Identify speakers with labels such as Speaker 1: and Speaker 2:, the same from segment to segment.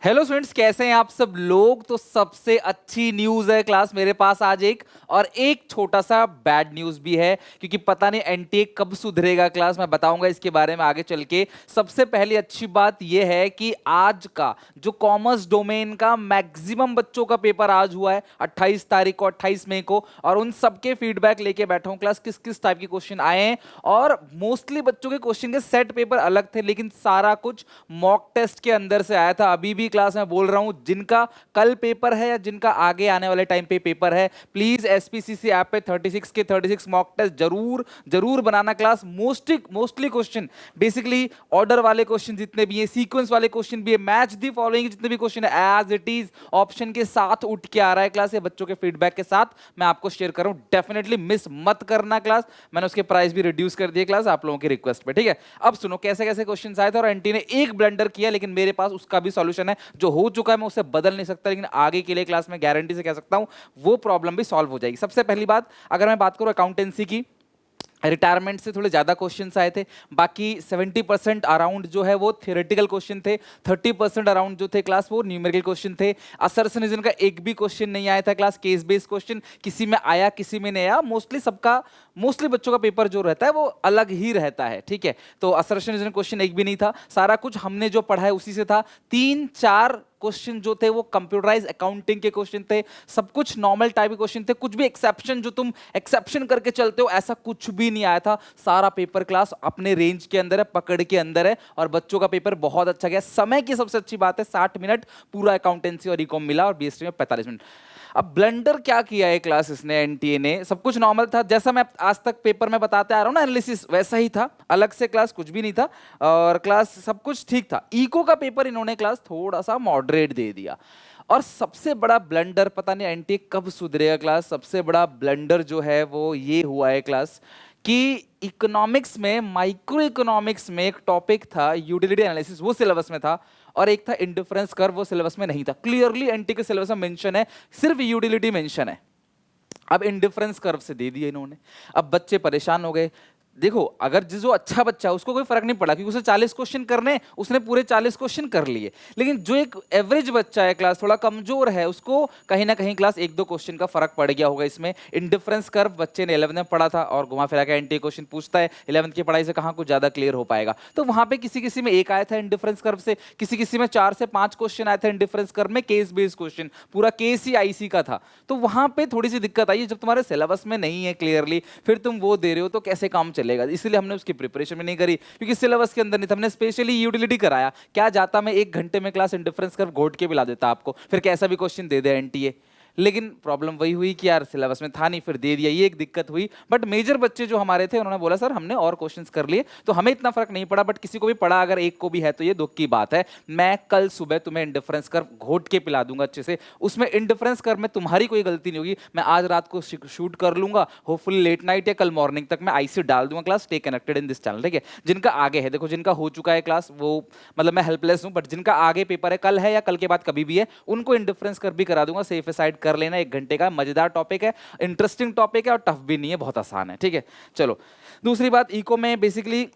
Speaker 1: Hello students, कैसे हैं आप सब लोग। तो सबसे अच्छी न्यूज़ है क्लास मेरे पास आज एक, और एक छोटा सा बैड न्यूज़ भी है, क्योंकि पता नहीं एनटीए कब सुधरेगा क्लास। मैं बताऊंगा इसके बारे में आगे चल के। सबसे पहली अच्छी बात यह है कि आज का जो कॉमर्स डोमेन का मैक्सिमम बच्चों का पेपर आज हुआ है 28 तारीख को, 28 मई को, और उन सबके फीडबैक लेके बैठा हूं क्लास, किस किस टाइप के क्वेश्चन आए हैं। और मोस्टली बच्चों के क्वेश्चन के सेट पेपर अलग थे, लेकिन सारा कुछ मॉक टेस्ट के अंदर से आया था। अभी भी क्लास में बोल रहा हूं, जिनका कल पेपर है या जिनका आगे आने वाले टाइम पे पेपर है, प्लीज एसपीसीसी ऐप पे 36 के 36 मॉक टेस्ट जरूर जरूर बनाना class. Mostly question basically order वाले क्वेश्चन जितने भी हैं, सीक्वेंस वाले क्वेश्चन भी है, मैच दी फॉलोइंग जितने भी क्वेश्चन है, एज इट इज ऑप्शन के साथ उठ के आ रहा है क्लास। ये बच्चों के फीडबैक के साथ मैं आपको शेयर कर रहा हूं, डेफिनेटली मिस मत करना क्लास। मैंने उसके प्राइस भी रिड्यूस कर दिए क्लास आप लोगों की रिक्वेस्ट पे, ठीक है। अब सुनो कैसे कैसे क्वेश्चन आए थे, और एंटी ने एक ब्लंडर किया, लेकिन मेरे पास उसका भी सॉल्यूशन है। जो हो चुका है मैं उसे बदल नहीं सकता, लेकिन आगे के लिए क्लास में गारंटी से कह सकता हूं वो प्रॉब्लम भी सॉल्व हो जाएगी। सबसे पहली बात, अगर मैं बात करूं अकाउंटेंसी की, रिटायरमेंट से थोड़े ज़्यादा क्वेश्चंस आए थे। बाकी 70% अराउंड जो है वो थियोरेटिकल क्वेश्चन थे, 30% अराउंड जो थे क्लास वो न्यूमेरिकल क्वेश्चन थे। असर्शनिज्म का एक भी क्वेश्चन नहीं आया था क्लास, केस बेस्ड क्वेश्चन किसी में आया किसी में नहीं आया। मोस्टली बच्चों का पेपर जो रहता है वो अलग ही रहता है, ठीक है। तो असर्शनिज्म क्वेश्चन एक भी नहीं था, सारा कुछ हमने जो पढ़ा है उसी से था। 3-4 क्वेश्चन जो थे वो कंप्यूटराइज अकाउंटिंग के क्वेश्चन थे, सब कुछ नॉर्मल टाइप के क्वेश्चन थे। कुछ भी एक्सेप्शन जो तुम एक्सेप्शन करके चलते हो ऐसा कुछ भी नहीं आया था। सारा पेपर क्लास अपने रेंज के अंदर है, पकड़ के अंदर है, और बच्चों का पेपर बहुत अच्छा गया। समय की सबसे अच्छी बात है, 60 मिनट पूरा अकाउंटेंसी और इकॉम मिला, और बीएसटी में 45 मिनट। अब ब्लंडर क्या किया है क्लास इसने, एनटीए ने, सब कुछ नॉर्मल था जैसा मैं आज तक पेपर में बताते आ रहा हूं ना, एनालिसिस वैसा ही था, अलग से क्लास कुछ भी नहीं था, और क्लास सब कुछ ठीक था। इको का पेपर इन्होंने क्लास थोड़ा सा मॉडरेट दे दिया। और सबसे बड़ा ब्लंडर, पता नहीं एनटीए कब सुधरेगा क्लास, सबसे बड़ा ब्लंडर जो है वो ये हुआ है क्लास कि इकोनॉमिक्स में, माइक्रो इकोनॉमिक्स में एक टॉपिक था यूटिलिटी एनालिसिस, वो सिलेबस में था, और एक था इंडिफरेंस कर्व, वो सिलेबस में नहीं था। क्लियरली एनटी के सिलेबस में मेंशन है, सिर्फ यूटिलिटी मेंशन है। अब इंडिफरेंस कर्व से दे दिए इन्होंने, अब बच्चे परेशान हो गए। देखो, अगर जो अच्छा बच्चा है उसको कोई फर्क नहीं पड़ा, क्योंकि उसे 40 क्वेश्चन करने, उसने पूरे 40 क्वेश्चन कर लिए। लेकिन जो एक एवरेज बच्चा है क्लास, थोड़ा कमजोर है, उसको कहीं ना कहीं क्लास 1-2 क्वेश्चन का फर्क पड़ गया होगा इसमें। इंडिफरेंस कर्व बच्चे ने 11 में पढ़ा था, और घुमा फिरा के एंटी क्वेश्चन पूछता है, 11th की पढ़ाई से कहाँ कुछ ज्यादा क्लियर हो पाएगा। तो वहां पे किसी किसी में एक आया था इंडिफरेंस कर्व से, किसी किसी में 4 से 5 क्वेश्चन आए थे इंडिफरेंस कर्व में, केस बेस्ड क्वेश्चन, पूरा केस ही आईसी का था। तो वहां पे थोड़ी सी दिक्कत आई, जब तुम्हारे सिलेबस में नहीं है क्लियरली, फिर तुम वो दे रहे हो तो कैसे काम चलेगा। इसलिए हमने की प्रिपरेशन में नहीं करी, क्योंकि सिलेबस के अंदर नहीं था। हमने स्पेशली यूटिलिटी कराया, क्या जाता मैं 1 घंटे में क्लास इंडिफरेंस कर्व घोट के भी ला देता आपको, फिर कैसा भी क्वेश्चन दे दे एनटीए। लेकिन प्रॉब्लम वही हुई कि यार सिलेबस में था नहीं, फिर दे दिया, ये एक दिक्कत हुई। बट मेजर बच्चे जो हमारे थे उन्होंने बोला सर हमने और क्वेश्चंस कर लिए, तो हमें इतना फर्क नहीं पड़ा, बट किसी को भी पड़ा अगर एक को भी है तो ये दुख की बात है। मैं कल सुबह तुम्हें इंडिफरेंस कर्व घोट के पिला दूंगा अच्छे से, उसमें इंडिफरेंस कर्व में तुम्हारी कोई गलती नहीं होगी। मैं आज रात को शूट कर लूंगा, होपफुली लेट नाइट या कल मॉर्निंग तक मैं आईसी डाल दूंगा class. Stay connected in this channel, ठीक है। जिनका आगे है, देखो जिनका हो चुका है क्लास वो, मतलब मैं हेल्पलेस हूं, बट जिनका आगे पेपर है, कल है या कल के बाद कभी भी है, उनको इंडिफरेंस कर्व भी करा दूंगा। सेफ साइड कर लेना, 1 घंटे का मजेदार टॉपिक है, इंटरेस्टिंग टॉपिक है, और टफ भी नहीं है, बहुत आसान है, ठीक है। चलो, दूसरी बात, इको में बेसिकली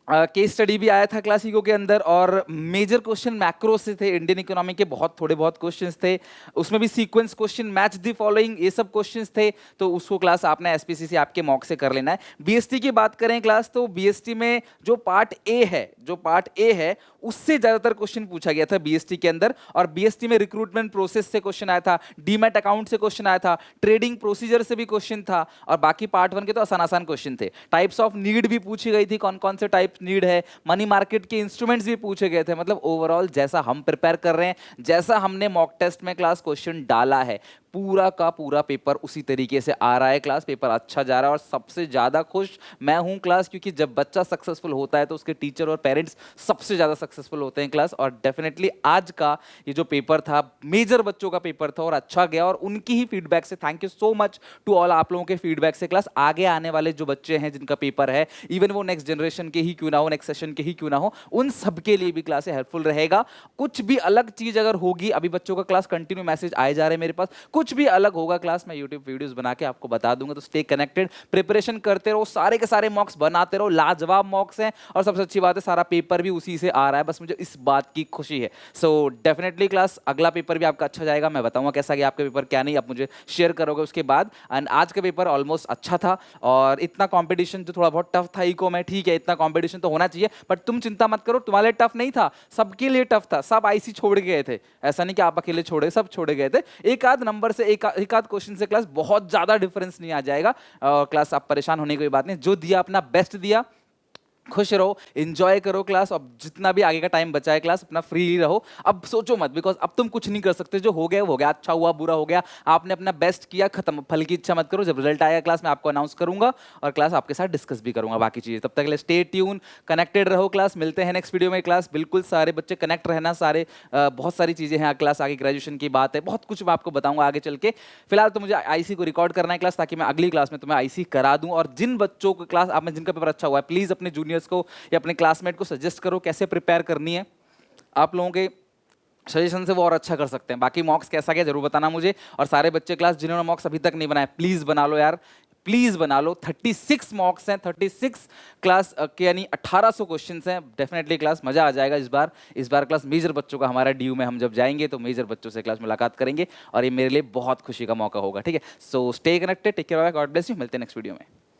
Speaker 1: केस स्टडी भी आया था क्लास इको के अंदर, और मेजर क्वेश्चन मैक्रो से थे, इंडियन इकोनॉमी के बहुत थोड़े बहुत क्वेश्चंस थे। उसमें भी sequence question, match the following, ये सब क्वेश्चंस थे। तो उसको क्लास आपने एसपीसीसी आपके मॉक से कर लेना है। बीएसटी की बात करें क्लास, तो बीएसटी में जो पार्ट ए है उससे ज्यादातर क्वेश्चन पूछा गया था बीएसटी के अंदर। और बीएसटी में रिक्रूटमेंट प्रोसेस से क्वेश्चन आया था, डीमैट अकाउंट से क्वेश्चन आया था, ट्रेडिंग प्रोसीजर से भी क्वेश्चन था, और बाकी पार्ट 1 के तो आसान आसान क्वेश्चन थे। टाइप्स ऑफ नीड भी पूछी गई थी, कौन कौन से टाइप नीड है, मनी मार्केट के इंस्ट्रूमेंट्स भी पूछे गए थे। मतलब ओवरऑल जैसा हम प्रिपेयर कर रहे हैं, जैसा हमने मॉक टेस्ट में क्लास क्वेश्चन डाला है, पूरा का पूरा पेपर उसी तरीके से आ रहा है क्लास। पेपर अच्छा जा रहा है, और सबसे ज्यादा खुश मैं हूं क्लास, क्योंकि जब बच्चा सक्सेसफुल होता है तो उसके टीचर और पेरेंट्स सबसे ज्यादा सक्सेसफुल होते हैं क्लास। और डेफिनेटली आज का ये जो पेपर था, मेजर बच्चों का पेपर था, और अच्छा गया, और उनकी ही फीडबैक से thank you so much to all. आप लोगों के फीडबैक से क्लास आगे आने वाले जो बच्चे हैं जिनका पेपर है, इवन वो नेक्स्ट जनरेशन के ही क्यों ना हो, नेक्स्ट सेशन के ही क्यों ना हो, उन सबके लिए भी क्लास हेल्पफुल रहेगा। कुछ भी अलग चीज अगर होगी, अभी बच्चों का क्लास कंटिन्यू मैसेज आए जा रहे हैं मेरे पास, कुछ कुछ भी अलग होगा क्लास, मैं यूट्यूब वीडियोस बना के आपको बता दूंगा। तो स्टे कनेक्टेड, प्रिपरेशन करते रहो, सारे के सारे मॉक्स बनाते रहो, लाजवाब मॉक्स हैं। और सबसे अच्छी बात है सारा पेपर भी उसी से आ रहा है, बस मुझे इस बात की खुशी है। सो डेफिनेटली क्लास अगला पेपर भी आपका अच्छा जाएगा, मैं बताऊंगा कैसा गया आपका पेपर क्या नहीं, आप मुझे शेयर करोगे उसके बाद। एंड आज का पेपर ऑलमोस्ट अच्छा था, और इतना कंपटीशन जो थोड़ा बहुत टफ था इको में, ठीक है इतना कंपटीशन तो होना चाहिए, बट तुम चिंता मत करो, तुम्हारे लिए टफ नहीं था, सबके लिए टफ था। सब आईसी छोड़ गए थे, ऐसा नहीं कि आप अकेले छोड़े, सब छोड़े गए थे। एक आध नंबर से एक आध क्वेश्चन से क्लास बहुत ज्यादा डिफरेंस नहीं आ जाएगा। क्लास आप परेशान होने की कोई बात नहीं, जो दिया अपना बेस्ट दिया, खुश रहो, एंजॉय करो क्लास। अब जितना भी आगे का टाइम बचा है क्लास, अपना फ्री रहो, अब सोचो मत, बिकॉज अब तुम कुछ नहीं कर सकते, जो हो गया वो हो गया, अच्छा हुआ बुरा हो गया, आपने अपना बेस्ट किया, खत्म, फल की इच्छा मत करो। जब रिजल्ट आएगा क्लास मैं आपको अनाउंस करूंगा, और क्लास आपके साथ डिस्कस भी करूंगा बाकी चीजें। तब तक के लिए स्टे ट्यून, कनेक्टेड रहो क्लास, मिलते हैं नेक्स्ट वीडियो में क्लास। बिल्कुल सारे बच्चे कनेक्ट रहना, सारे बहुत सारी चीजें हैं क्लास, आगे ग्रेजुएशन की बात है, बहुत कुछ मैं आपको बताऊंगा आगे चल के। फिलहाल तो मुझे आईसी को रिकॉर्ड करना है क्लास, ताकि मैं अगली क्लास में तुम्हें आईसी करा दूं। और जिन बच्चों को क्लास आप में जिनका पेपर अच्छा हुआ है, प्लीज अपने जूनियर्स को या अपने क्लासमेट को सजेस्ट करो कैसे प्रिपेयर करनी है। आप लोगों के सजेशन से वो और अच्छा कर सकते हैं। बाकी मॉक्स कैसा गया जरूर बताना मुझे। और सारे बच्चे क्लास जिन्होंने मॉक्स अभी तक नहीं बनाए, प्लीज बना लो यार, प्लीज बना लो। 36 मॉक्स हैं, 36 क्लास के, यानी 1800 क्वेश्चंस हैं। डेफिनेटली क्लास मजा आ जाएगा इस बार क्लास मेजर बच्चों का हमारा ड्यू में, हम जब जाएंगे तो मेजर बच्चों से क्लास मुलाकात करेंगे, और ये मेरे लिए बहुत खुशी का मौका होगा। ठीक है, so stay connected, take care, bye, God bless you, मिलते हैं नेक्स्ट वीडियो में।